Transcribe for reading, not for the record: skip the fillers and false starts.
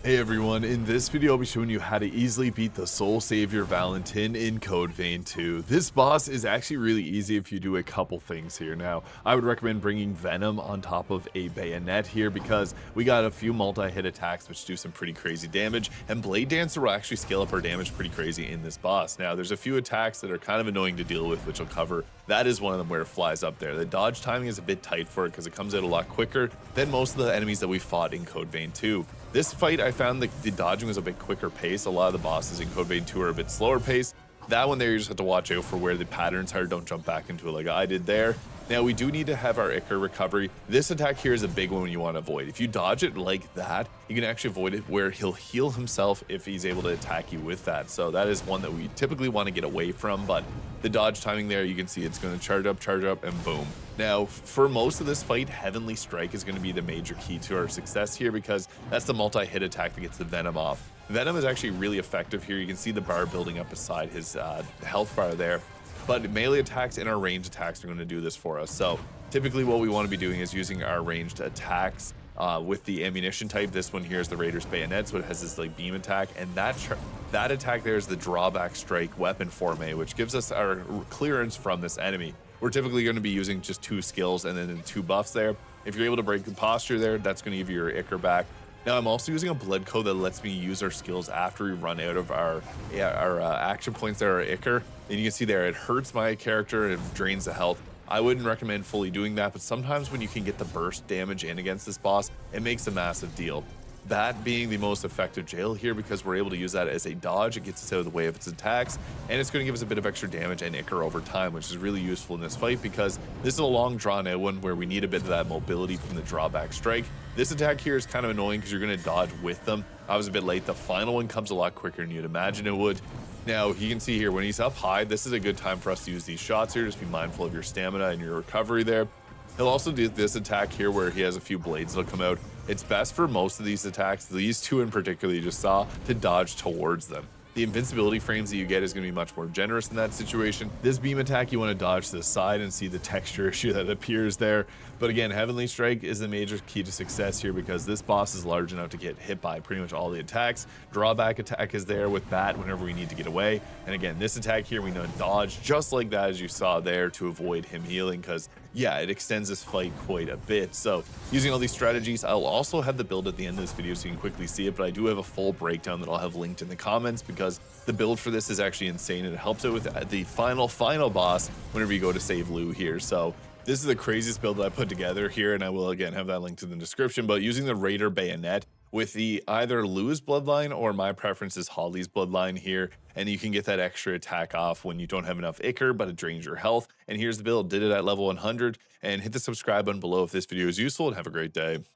Hey everyone, in this video I'll be showing you how to easily beat the Soul Savior Valentin in Code Vein 2. This boss is actually really easy if you do a couple things here. Now, I would recommend bringing Venom on top of a Bayonet here because we got a few multi-hit attacks which do some pretty crazy damage, and Blade Dancer will actually scale up our damage pretty crazy in this boss. Now, there's a few attacks that are kind of annoying to deal with, which I'll cover. That is one of them where it flies up there. The dodge timing is a bit tight for it because it comes out a lot quicker than most of the enemies that we fought in Code Vein 2. This fight, I found the dodging was a bit quicker pace. A lot of the bosses in Code Vein 2 are a bit slower pace. That one there, you just have to watch out for where the patterns are. Don't jump back into it like I did there. Now, we do need to have our Ichor recovery. This attack here is a big one you want to avoid. If you dodge it like that, you can actually avoid it where he'll heal himself if he's able to attack you with that. So that is one that we typically want to get away from, but the dodge timing there, you can see it's going to charge up, and boom. Now, for most of this fight, Heavenly Strike is going to be the major key to our success here because that's the multi-hit attack that gets the Venom off. Venom is actually really effective here. You can see the bar building up beside his health bar there. But melee attacks and our ranged attacks are going to do this for us. So typically what we want to be doing is using our ranged attacks with the ammunition type. This one here is the Raider's Bayonet, so it has this like beam attack, and that attack there is the drawback strike weapon forme, which gives us our clearance from this enemy. We're typically going to be using just 2 skills and then 2 buffs there. If you're able to break the posture there, that's going to give you your Ichor back. Now, I'm also using a blood code that lets me use our skills after we run out of our action points that are Ichor. And you can see there, it hurts my character and it drains the health. I wouldn't recommend fully doing that, but sometimes when you can get the burst damage in against this boss, it makes a massive deal. That being the most effective jail here because we're able to use that as a dodge. It gets us out of the way of its attacks, and it's going to give us a bit of extra damage and Ichor over time, which is really useful in this fight because this is a long drawn out one where we need a bit of that mobility from the drawback strike. This attack here is kind of annoying because you're going to dodge with them. I was a bit late. The final one comes a lot quicker than you'd imagine it would. Now, you can see here when he's up high, this is a good time for us to use these shots here. Just be mindful of your stamina and your recovery there. He'll also do this attack here where he has a few blades that'll come out. It's best for most of these attacks, these 2 in particular you just saw, to dodge towards them. The invincibility frames that you get is going to be much more generous in that situation. This beam attack, you want to dodge to the side and see the texture issue that appears there. But again, Heavenly Strike is the major key to success here because this boss is large enough to get hit by pretty much all the attacks. Drawback attack is there with Bat whenever we need to get away. And again, this attack here, we know dodge just like that as you saw there to avoid him healing because, yeah, it extends this fight quite a bit. So using all these strategies, I'll also have the build at the end of this video so you can quickly see it, but I do have a full breakdown that I'll have linked in the comments because the build for this is actually insane and it helps out with the final boss whenever you go to save Lou here. So this is the craziest build that I put together here, and I will again have that linked in the description. But using the Raider Bayonet with the either Lou's bloodline or my preference is Holly's bloodline here, and you can get that extra attack off when you don't have enough Ichor, but it drains your health. And here's the build. Did it at level 100, and hit the subscribe button below if this video is useful, and have a great day.